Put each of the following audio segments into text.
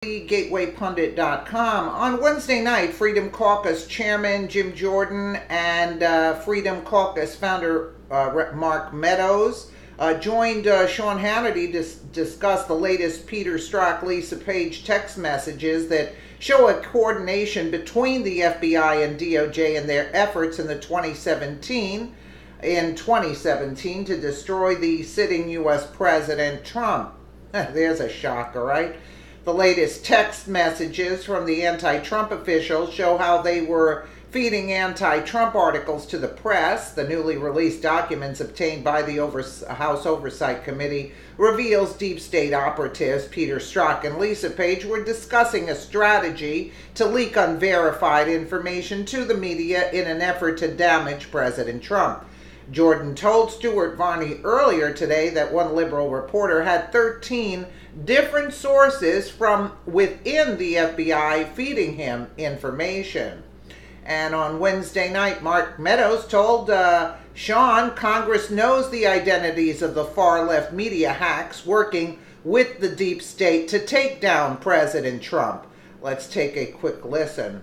GatewayPundit.com. On Wednesday night, Freedom Caucus Chairman Jim Jordan and Freedom Caucus founder Mark Meadows joined Sean Hannity to discuss the latest Peter Strzok, Lisa Page text messages that show a coordination between the FBI and DOJ in their efforts in 2017 to destroy the sitting U.S. President Trump. There's a shocker, right? The latest text messages from the anti-Trump officials show how they were feeding anti-Trump articles to the press. The newly released documents obtained by the House Oversight Committee reveals deep state operatives Peter Strzok and Lisa Page were discussing a strategy to leak unverified information to the media in an effort to damage President Trump. Jordan told Stuart Varney earlier today that one liberal reporter had 13 different sources from within the FBI feeding him information. And on Wednesday night, Mark Meadows told Sean Congress knows the identities of the far-left media hacks working with the deep state to take down President Trump. Let's take a quick listen.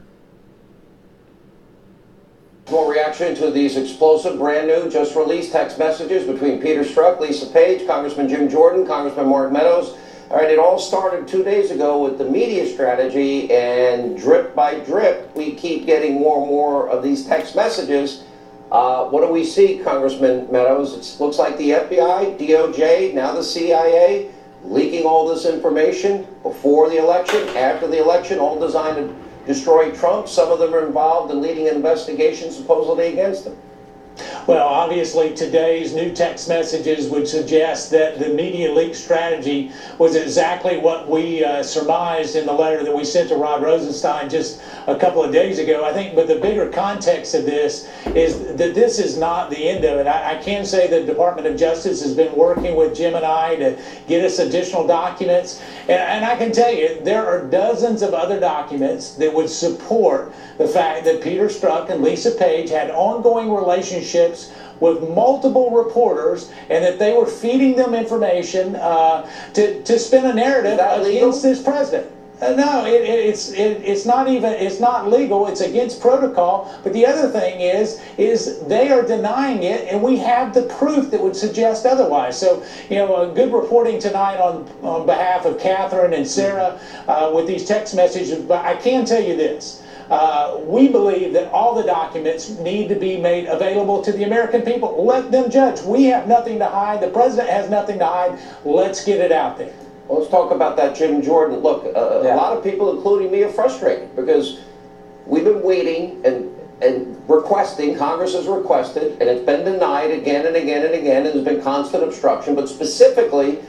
More reaction to these explosive, brand new, just released text messages between Peter Strzok, Lisa Page, Congressman Jim Jordan, Congressman Mark Meadows. All right, it all started 2 days ago with the media strategy, and drip by drip, we keep getting more and more of these text messages. What do we see, Congressman Meadows? It looks like the FBI, DOJ, now the CIA, leaking all this information before the election, after the election, all designed to destroy Trump. Some of them are involved in leading an investigation supposedly against him. Well, obviously, today's new text messages would suggest that the media leak strategy was exactly what we surmised in the letter that we sent to Rod Rosenstein just a couple of days ago. I think, but the bigger context of this is that this is not the end of it. I can say the Department of Justice has been working with Jim and I to get us additional documents. And I can tell you, there are dozens of other documents that would support the fact that Peter Strzok and Lisa Page had ongoing relationships with multiple reporters, and that they were feeding them information to spin a narrative against this president. No, it's not legal. It's against protocol. But the other thing is they are denying it, and we have the proof that would suggest otherwise. So, good reporting tonight on behalf of Catherine and Sarah with these text messages. But I can tell you this. We believe that all the documents need to be made available to the American people. Let them judge. We have nothing to hide. The president has nothing to hide. Let's get it out there. Well, let's talk about that, Jim Jordan. Look, a lot of people, including me, are frustrated because we've been waiting and requesting, Congress has requested, and it's been denied again and again and again, and there's been constant obstruction. But specifically,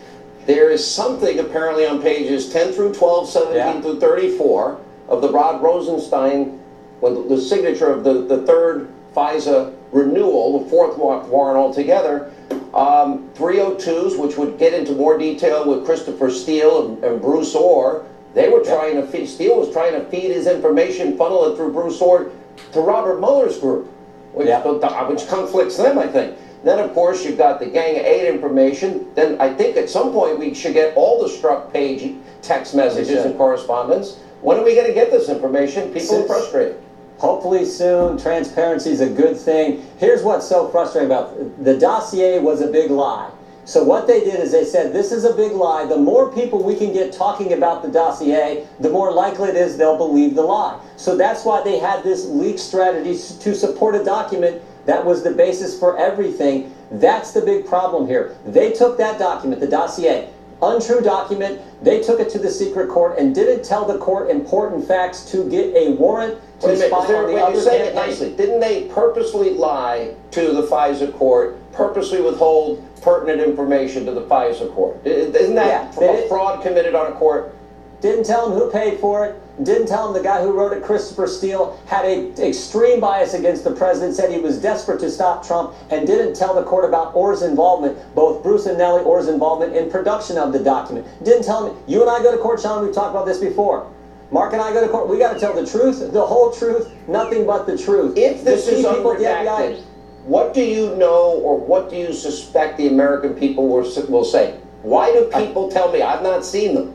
there is something apparently on pages 10 through 12, 17 through 34 of the Rod Rosenstein, when the signature of the third FISA renewal, the fourth warrant altogether, 302s, which would get into more detail with Christopher Steele and Bruce Orr. They were trying to feed, Steele was trying to feed his information, funnel it through Bruce Orr to Robert Mueller's group, which conflicts them, I think. Then, of course, you've got the Gang of Eight information. Then I think at some point we should get all the Strzok Page text messages and correspondence. When are we going to get this information? People are frustrated. Hopefully soon. Transparency is a good thing. Here's what's so frustrating about it. The dossier was a big lie. So what they did is they said, this is a big lie. The more people we can get talking about the dossier, the more likely it is they'll believe the lie. So that's why they had this leak strategy to support a document that was the basis for everything. That's the big problem here. They took that document, the dossier, untrue document, they took it to the secret court and didn't tell the court important facts to get a warrant to spy on the other campaign. Nicely. Didn't they purposely lie to the FISA court, purposely withhold pertinent information to the FISA court? Isn't that a fraud committed on a court? Didn't tell him who paid for it. Didn't tell him the guy who wrote it, Christopher Steele, had an extreme bias against the president, said he was desperate to stop Trump, and didn't tell the court about Orr's involvement, both Bruce and Nellie Orr's involvement in production of the document. Didn't tell him. You and I go to court, Sean, we've talked about this before. Mark and I go to court. We got to tell the truth, the whole truth, nothing but the truth. If this is unredacted, what do you know or what do you suspect the American people will say? Why do people tell me? I've not seen them.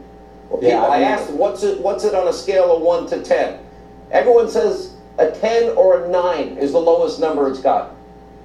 People, I asked them, what's it on a scale of 1 to 10? Everyone says a 10 or a 9 is the lowest number it's got.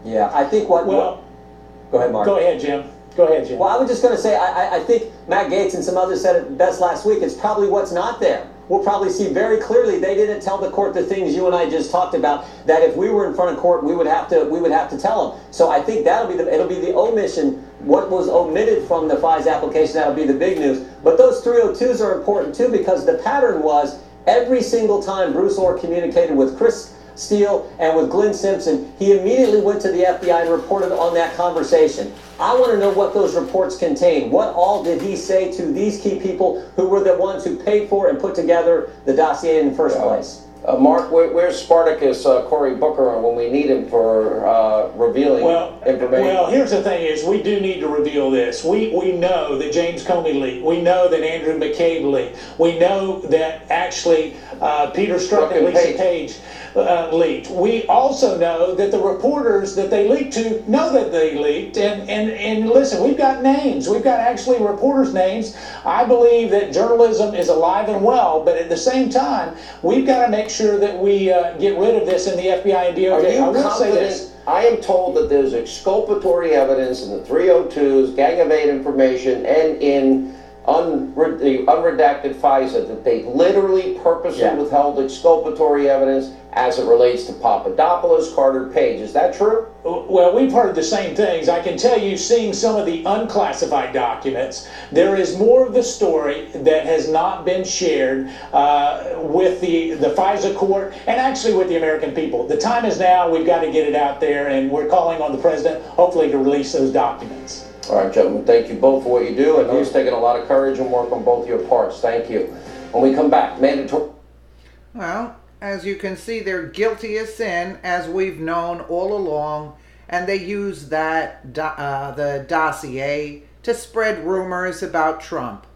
Yeah, I think go ahead, Mark. Go ahead, Jim. Go ahead, Jim. Well, I was just going to say, I think Matt Gaetz and some others said it best last week. It's probably what's not there. We'll probably see very clearly they didn't tell the court the things you and I just talked about, that if we were in front of court, we would have to tell them. So I think it'll be the omission, what was omitted from the FISA application, that'll be the big news. But those 302s are important too, because the pattern was every single time Bruce Orr communicated with Chris Steele and with Glenn Simpson, he immediately went to the FBI and reported on that conversation. I want to know what those reports contain. What all did he say to these key people who were the ones who paid for and put together the dossier in the first place? Mark, where's Spartacus Cory Booker when we need him for revealing information? Well, here's the thing is, we do need to reveal this. We know that James Comey leaked. We know that Andrew McCabe leaked. We know that actually Peter Strzok and Lisa Page leaked. We also know that the reporters that they leaked to know that they leaked. And listen, we've got names. We've got actually reporters' names. I believe that journalism is alive and well, but at the same time, we've got to make sure that we get rid of this in the FBI and DOJ. Are you I will confident? say this. I am told that there's exculpatory evidence in the 302s, Gang of Eight information, and in the unredacted FISA that they literally purposely withheld exculpatory evidence as it relates to Papadopoulos, Carter Page. Is that true? Well, we've heard the same things. I can tell you, seeing some of the unclassified documents, there is more of the story that has not been shared with the FISA court and actually with the American people. The time is now. We've got to get it out there, and we're calling on the president, hopefully, to release those documents. All right, gentlemen, thank you both for what you do. I know it's taken a lot of courage and work on both your parts. Thank you. When we come back, mandatory. Well, as you can see, they're guilty as sin, as we've known all along, and they use that the dossier to spread rumors about Trump.